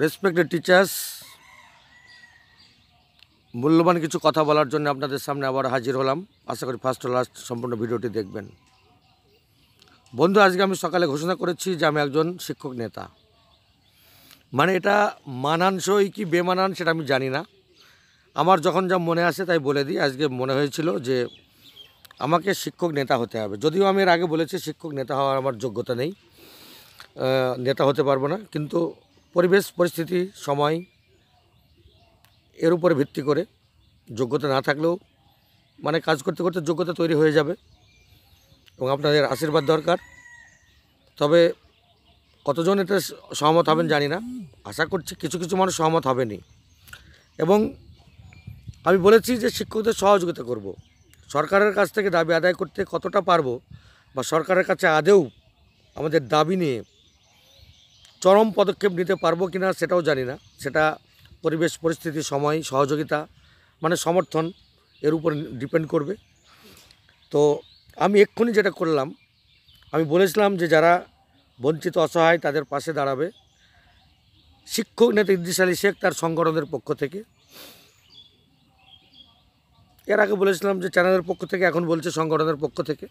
Respected teachers, মূল্যবান কিছু কথা বলার জন্য আপনাদের সামনে আবার হাজির হলাম। আশা করি ফার্স্ট ও লাস্ট সম্পূর্ণ ভিডিওটি দেখবেন। বন্ধু, আজকে আমি সকালে ঘোষণা করেছি যে আমি একজন শিক্ষক নেতা। মানে এটা মানানসই কি বেমানান সেটা আমি জানি না, আমার যখন যা মনে আসে তাই বলে দিই। আজকে মনে হয়েছিল যে আমাকে শিক্ষক নেতা হতে হবে। যদিও আমি এর আগে বলেছি শিক্ষক নেতা হওয়ার আমার যোগ্যতা নেই, নেতা হতে পারবো না, কিন্তু পরিবেশ পরিস্থিতি সময় এর উপরে ভিত্তি করে যোগ্যতা না থাকলেও মানে কাজ করতে করতে যোগ্যতা তৈরি হয়ে যাবে এবং আপনাদের আশীর্বাদ দরকার। তবে কতজন এতে সহমত হবেন জানি না, আশা করছি কিছু কিছু মানুষ সহমত হবেনি। এবং আমি বলেছি যে শিক্ষকদের সহযোগিতা করব। সরকারের কাছ থেকে দাবি আদায় করতে কতটা পারবো বা সরকারের কাছে আদেও আমাদের দাবি নিয়ে চরম পদক্ষেপ নিতে পারবো কি না সেটাও জানি না। সেটা পরিবেশ পরিস্থিতি সময় সহযোগিতা মানে সমর্থন এর উপর ডিপেন্ড করবে। তো আমি এক্ষুনি যেটা করলাম, আমি বলেছিলাম যে যারা বঞ্চিত অসহায় তাদের পাশে দাঁড়াবে শিক্ষক নেতা ইদ্রিস আলী শেখ তার সংগঠনের পক্ষ থেকে। এর আগে বলেছিলাম যে চ্যানেলের পক্ষ থেকে, এখন বলছে সংগঠনের পক্ষ থেকে।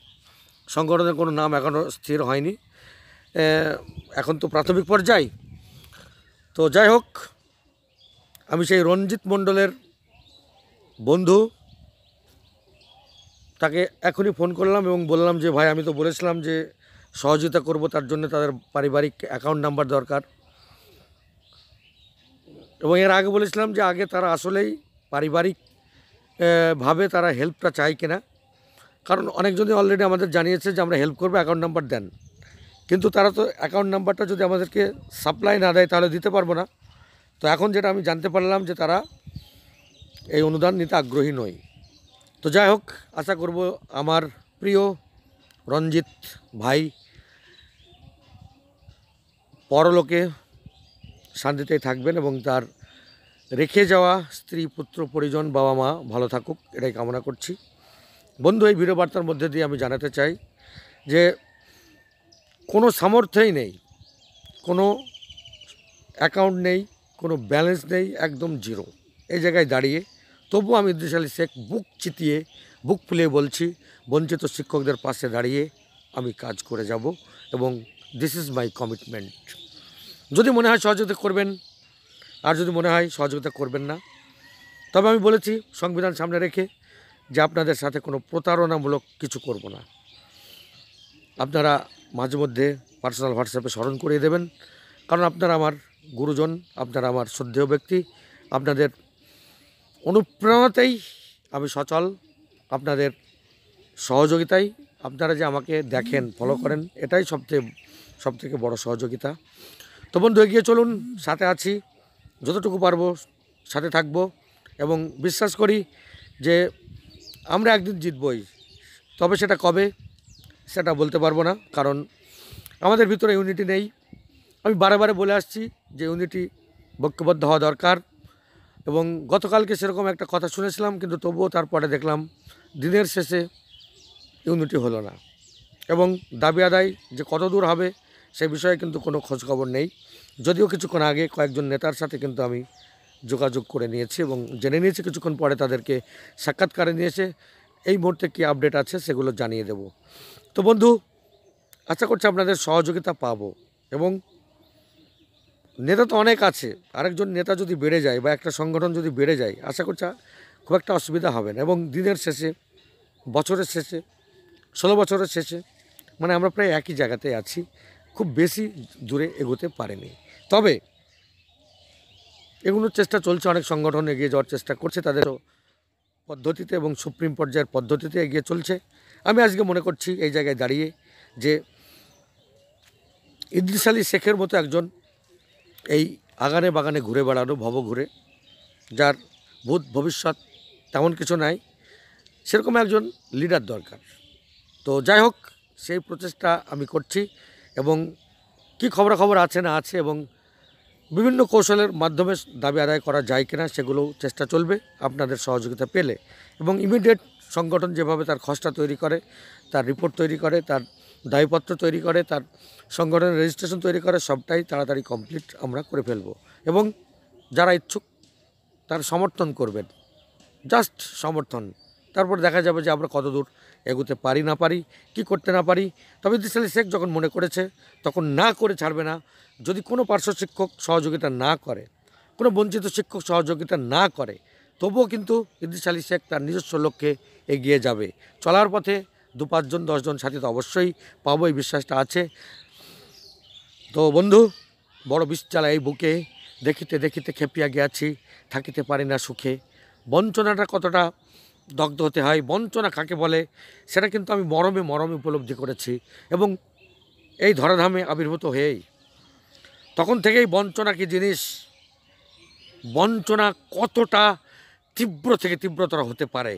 সংগঠনের কোনো নাম এখনও স্থির হয়নি, এখন তো প্রাথমিক পর্যায়। তো যাই হোক, আমি সেই রঞ্জিত মণ্ডলের বন্ধু, তাকে এখনই ফোন করলাম এবং বললাম যে ভাই, আমি তো বলেছিলাম যে সহযোগিতা করব, তার জন্য তাদের পারিবারিক অ্যাকাউন্ট নাম্বার দরকার। এবং এর আগে বলেছিলাম যে আগে তারা আসলেই পারিবারিক ভাবে তারা হেল্পটা চায় কিনা, কারণ অনেকজনই অলরেডি আমাদের জানিয়েছে যে আমরা হেল্প করবো, অ্যাকাউন্ট নাম্বার দেন। কিন্তু তারা তো অ্যাকাউন্ট নাম্বারটা যদি আমাদেরকে সাপ্লাই না দেয় তাহলে দিতে পারবো না। তো এখন যেটা আমি জানতে পারলাম যে তারা এই অনুদান নিতে আগ্রহী নয়। তো যাই হোক, আশা করব আমার প্রিয় রঞ্জিত ভাই পরলোকে শান্তিতেই থাকবেন এবং তার রেখে যাওয়া স্ত্রী পুত্র পরিজন বাবা মা ভালো থাকুক, এটাই কামনা করছি। বন্ধু, এই ভিডিও বার্তার মধ্যে দিয়ে আমি জানাতে চাই যে কোনো সামর্থ্যই নেই, কোনো অ্যাকাউন্ট নেই, কোনো ব্যালেন্স নেই, একদম জিরো এই জায়গায় দাঁড়িয়ে তবুও আমি ইদ্রিস আলী শেখ বুক চিতিয়ে বুক ফুলিয়ে বলছি, বঞ্চিত শিক্ষকদের পাশে দাঁড়িয়ে আমি কাজ করে যাব এবং দিস ইজ মাই কমিটমেন্ট। যদি মনে হয় সহযোগিতা করবেন, আর যদি মনে হয় সহযোগিতা করবেন না, তবে আমি বলেছি সংবিধান সামনে রেখে যে আপনাদের সাথে কোনো প্রতারণামূলক কিছু করব না। আপনারা মাঝে মধ্যে পার্সোনাল হোয়াটসঅ্যাপে স্মরণ করিয়ে দেবেন, কারণ আপনারা আমার গুরুজন, আপনারা আমার শ্রদ্ধেয় ব্যক্তি। আপনাদের অনুপ্রেরণাতেই আমি সচল, আপনাদের সহযোগিতায় আপনারা যে আমাকে দেখেন, ফলো করেন, এটাই সবথেকে বড় সহযোগিতা। তো বন্ধু, এগিয়ে চলুন, সাথে আছি, যতটুকু পারবো সাথে থাকব এবং বিশ্বাস করি যে আমরা একদিন জিতবই। তবে সেটা কবে সেটা বলতে পারবো না, কারণ আমাদের ভিতরে ইউনিটি নেই। আমি বারে বারে বলে আসছি যে ইউনিটি ঐক্যবদ্ধ হওয়া দরকার এবং গতকালকে সেরকম একটা কথা শুনেছিলাম, কিন্তু তবুও তারপরে দেখলাম দিনের শেষে ইউনিটি হলো না এবং দাবি আদায় যে কত দূর হবে সে বিষয়ে কিন্তু কোনো খোঁজখবর নেই। যদিও কিছুক্ষণ আগে কয়েকজন নেতার সাথে কিন্তু আমি যোগাযোগ করে নিয়েছি এবং জেনে নিয়েছি, কিছুক্ষণ পরে তাদেরকে সাক্ষাৎকারে নিয়েছে। এই মুহূর্তে কী আপডেট আছে সেগুলো জানিয়ে দেব। তো বন্ধু, আশা করছি আপনাদের সহযোগিতা পাবো এবং নেতা তো অনেক আছে, আরেকজন নেতা যদি বেড়ে যায় বা একটা সংগঠন যদি বেড়ে যায়, আশা করছি খুব একটা অসুবিধা হবে না। এবং দিনের শেষে, বছরের শেষে, 16 বছরের শেষে মানে আমরা প্রায় একই জায়গাতে আছি, খুব বেশি দূরে এগোতে পারেনি। তবে এগুলোর চেষ্টা চলছে, অনেক সংগঠন এগিয়ে যাওয়ার চেষ্টা করছে তাদের পদ্ধতিতে এবং সুপ্রিম পর্যায়ের পদ্ধতিতে এগিয়ে চলছে। আমি আজকে মনে করছি এই জায়গায় দাঁড়িয়ে যে ইদ্রিস আলী শেখের মতো একজন এই আগানে বাগানে ঘুরে বেড়ানো ভব ঘুরে, যার ভূত ভবিষ্যৎ তেমন কিছু নাই, সেরকম একজন লিডার দরকার। তো যাই হোক, সেই প্রচেষ্টা আমি করছি এবং কী খবরাখবর আছে না আছে এবং বিভিন্ন কৌশলের মাধ্যমে দাবি আদায় করা যায় কিনা সেগুলো চেষ্টা চলবে আপনাদের সহযোগিতা পেলে। এবং ইমিডিয়েট সংগঠন যেভাবে তার খসড়া তৈরি করে, তার রিপোর্ট তৈরি করে, তার দাবিপত্র তৈরি করে, তার সংগঠনের রেজিস্ট্রেশন তৈরি করে, সবটাই তাড়াতাড়ি কমপ্লিট আমরা করে ফেলব। এবং যারা ইচ্ছুক তারা সমর্থন করবেন, জাস্ট সমর্থন। তারপর দেখা যাবে যে আমরা কতদূর এগোতে পারি না পারি, কি করতে না পারি। তবে ইদ্রিস আলী শেখ যখন মনে করেছে তখন না করে ছাড়বে না। যদি কোনো পার্শ্ব শিক্ষক সহযোগিতা না করে, কোনো বঞ্চিত শিক্ষক সহযোগিতা না করে, তবুও কিন্তু ইদ্রিস আলী শেখ তার নিজস্ব লক্ষ্যে এগিয়ে যাবে। চলার পথে 2-5 জন 10 জন সাথী তো অবশ্যই পাবো, এই বিশ্বাসটা আছে। তো বন্ধু, বড় বিষ জ্বালা এই বুকে, দেখিতে দেখিতে খেপিয়া গিয়াছি, থাকিতে পারি না সুখে। বঞ্চনাটা কতটা দগ্ধ হতে হয়, বঞ্চনা কাকে বলে, সেটা কিন্তু আমি মরমে মরমে উপলব্ধি করেছি। এবং এই ধরাধামে আবির্ভূত হয়েই তখন থেকেই বঞ্চনা কী জিনিস, বঞ্চনা কতটা তীব্র থেকে তীব্রতর হতে পারে,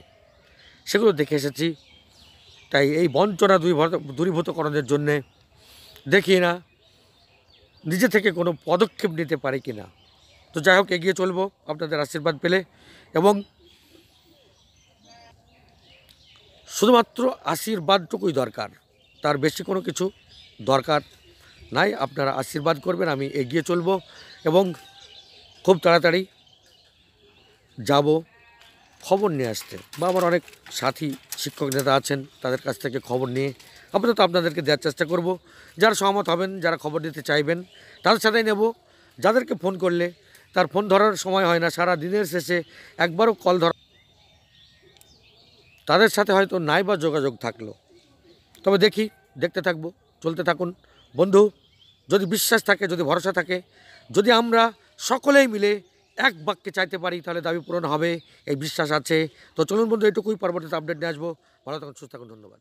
সেগুলো দেখে এসেছি। তাই এই বঞ্চনা দূরীভূতকরণের জন্যে দেখি না নিজে থেকে কোনো পদক্ষেপ নিতে পারি কি না। তো যাই হোক, এগিয়ে চলবো আপনাদের আশীর্বাদ পেলে। এবং শুধুমাত্র আশীর্বাদটুকুই দরকার, তার বেশি কোনো কিছু দরকার নাই। আপনারা আশীর্বাদ করবেন, আমি এগিয়ে চলব এবং খুব তাড়াতাড়ি যাব খবর নিয়ে আসতে। বা আমার অনেক সাথী শিক্ষক নেতা আছেন, তাদের কাছ থেকে খবর নিয়ে আপাতত আপনাদেরকে দেওয়ার চেষ্টা করব। যারা সহমত হবেন, যারা খবর দিতে চাইবেন, তাদের সাথেই নেব। যাদেরকে ফোন করলে তার ফোন ধরার সময় হয় না, সারা দিনের শেষে একবারও কল ধরা, তাদের সাথে হয়তো নাই বা যোগাযোগ থাকলো। তবে দেখতে থাকবো, চলতে থাকুন বন্ধু। যদি বিশ্বাস থাকে, যদি ভরসা থাকে, যদি আমরা সকলেই মিলে এক বাক্যে চাইতে পারি, তাহলে দাবি পূরণ হবে, এই বিশ্বাস আছে। তো চলুন বন্ধু, এটুকুই, পরবর্তীতে আপডেট নিয়ে আসবো। ভালো থাকুন, সুস্থ থাকুন, ধন্যবাদ।